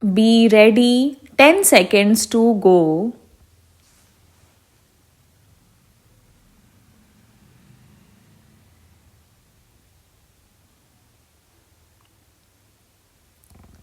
Be ready, 10 seconds to go.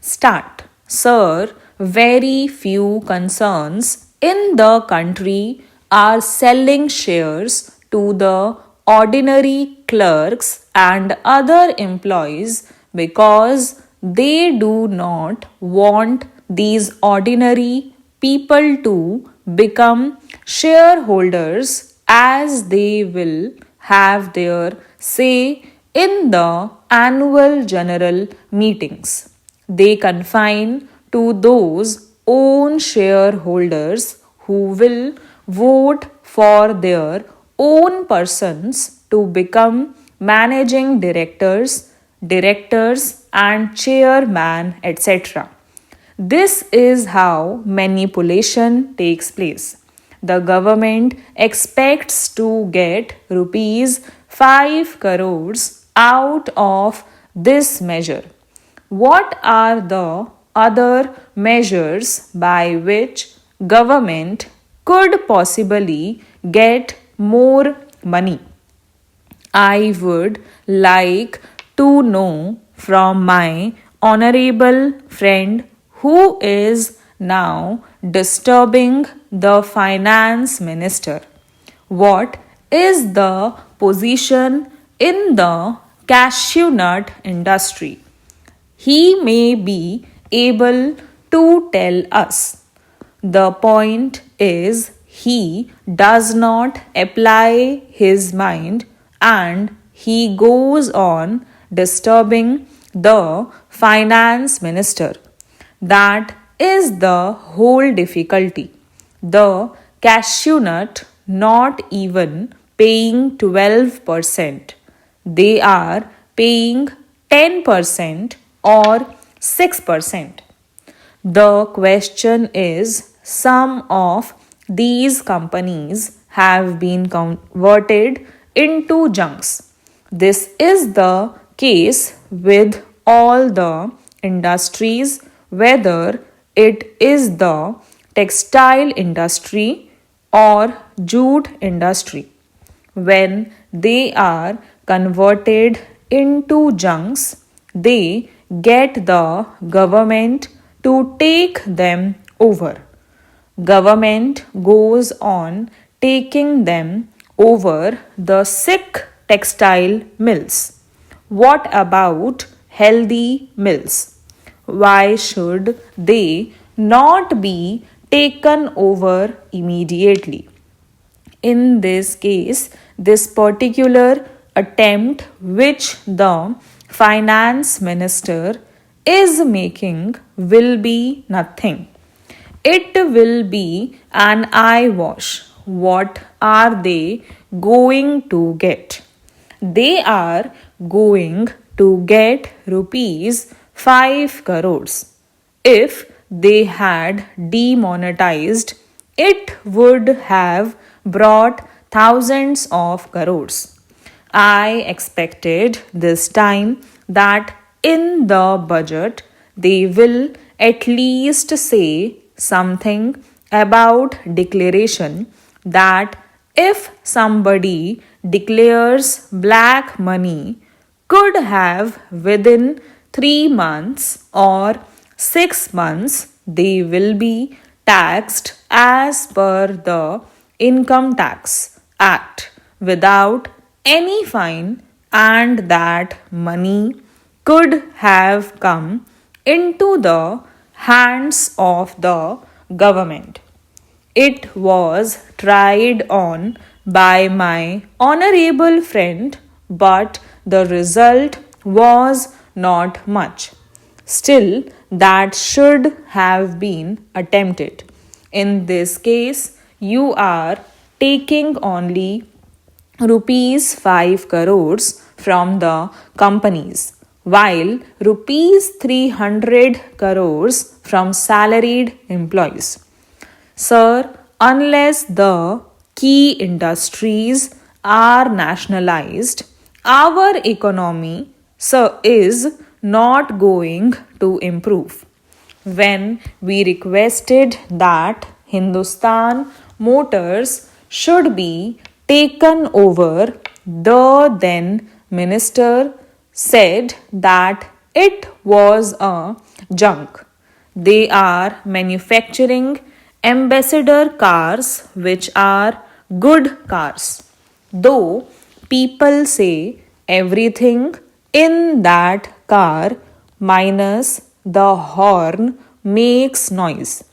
Start. Sir, very few concerns in the country are selling shares to the ordinary clerks and other employees because they do not want these ordinary people to become shareholders as they will have their say in the annual general meetings. They confine to those own shareholders who will vote for their own persons to become managing directors and chairman, etc. This is how manipulation takes place. The government expects to get rupees 5 crores out of this measure. What are the other measures by which government could possibly get more money? I would like to know from my honorable friend who is now disturbing the finance minister. What is the position in the cashew nut industry? He may be able to tell us. The point is, he does not apply his mind and he goes on disturbing the finance minister. That is the whole difficulty. The cashew nut not even paying 12%. They are paying 10% or 6%. The question is, some of these companies have been converted into junks. This is the case with all the industries, whether it is the textile industry or jute industry. When they are converted into junks, they get the government to take them over. Government goes on taking them over the sick textile mills. What about healthy mills? Why should they not be taken over immediately? In this case, this particular attempt which the finance minister is making will be nothing. It will be an eye wash. What are they going to get? They are going to get rupees 5 crores. If they had demonetized, it would have brought thousands of crores. I expected this time that in the budget they will at least say something about declaration that if somebody declares black money could have within 3 months or 6 months they will be taxed as per the income tax act without any fine, and that money could have come into the hands of the government. It was tried on by my honorable friend, but the result was not much. Still, that should have been attempted. In this case, you are taking only rupees 5 crores from the companies, while rupees 300 crores from salaried employees. Sir, unless the key industries are nationalized, our economy, sir, is not going to improve. when we requested that Hindustan Motors should be taken over, the then minister said that it was a junk. They are manufacturing ambassador cars, which are good cars. Though people say everything in that car minus the horn makes noise.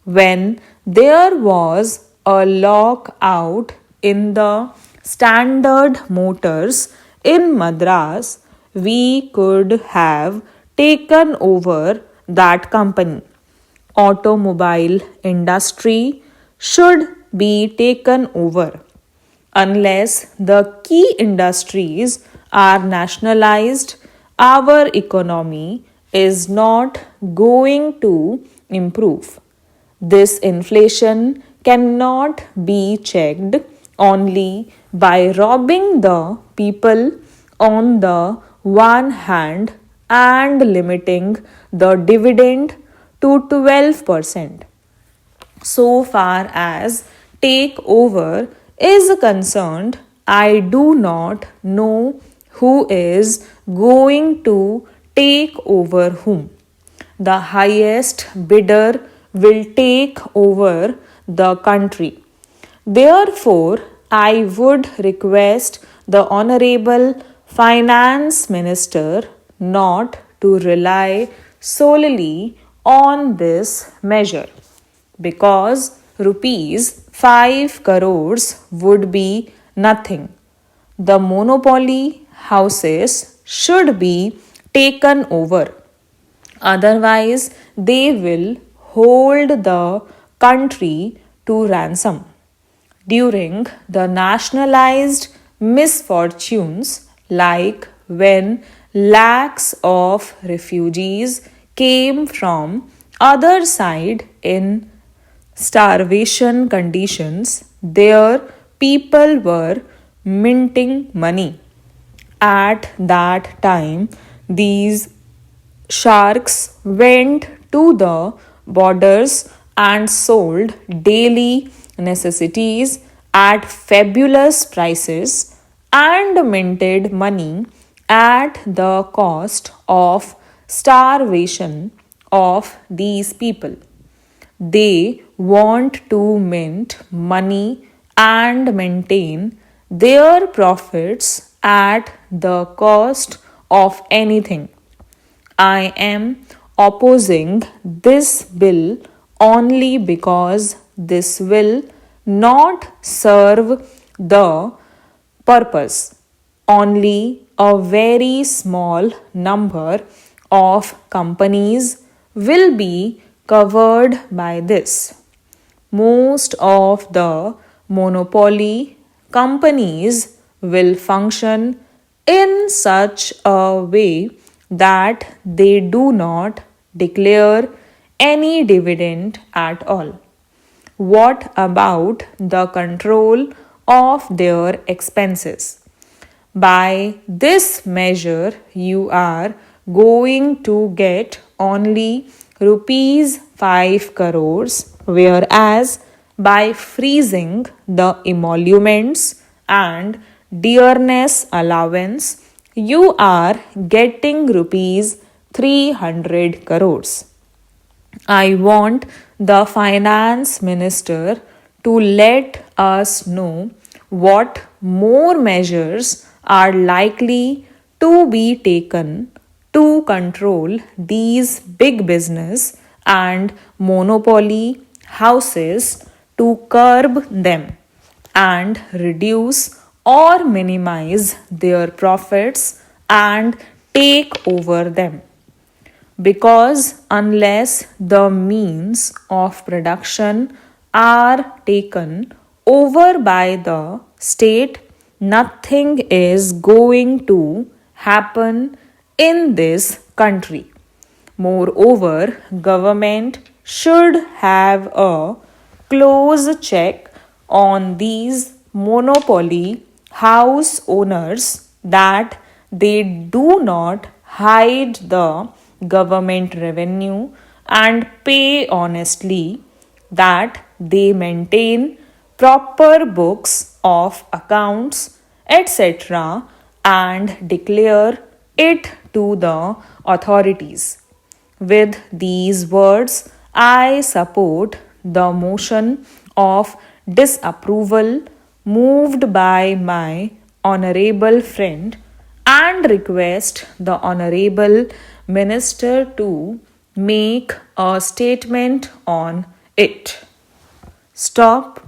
When there was a lockout in the Standard Motors in Madras, we could have taken over that company. Automobile industry should be taken over. Unless the key industries are nationalized, our economy is not going to improve. This inflation cannot be checked only by robbing the people on the one hand and limiting the dividend to 12%. So far as takeover is concerned, I do not know who is going to take over whom. The highest bidder will take over the country. Therefore, I would request the Honorable Finance Minister not to rely solely on this measure because rupees 5 crores would be nothing. The monopoly houses should be taken over. Otherwise, they will hold the country to ransom. During the nationalized misfortunes, like when lakhs of refugees came from other side in starvation conditions, their people were minting money. At that time, these sharks went to the borders and sold daily necessities at fabulous prices and minted money at the cost of starvation of these people. They want to mint money and maintain their profits at the cost of anything. I am opposing this bill only because this will not serve the purpose. Only a very small number of companies will be covered by this. Most of the monopoly companies will function in such a way that they do not declare any dividend at all. What about the control of their expenses? By this measure, you are going to get only rupees 5 crores, whereas by freezing the emoluments and dearness allowance, you are getting rupees 300 crores. I want the finance minister to let us know what more measures are likely to be taken to control these big business and monopoly houses to curb them and reduce or minimize their profits and take over them. Because unless the means of production are taken over by the state, nothing is going to happen in this country. Moreover, government should have a close check on these monopoly house owners that they do not hide the government revenue and pay honestly, that they maintain proper books of accounts, etc., and declare it to the authorities. With these words, I support the motion of disapproval moved by my honorable friend and request the honorable minister to make a statement on it. Stop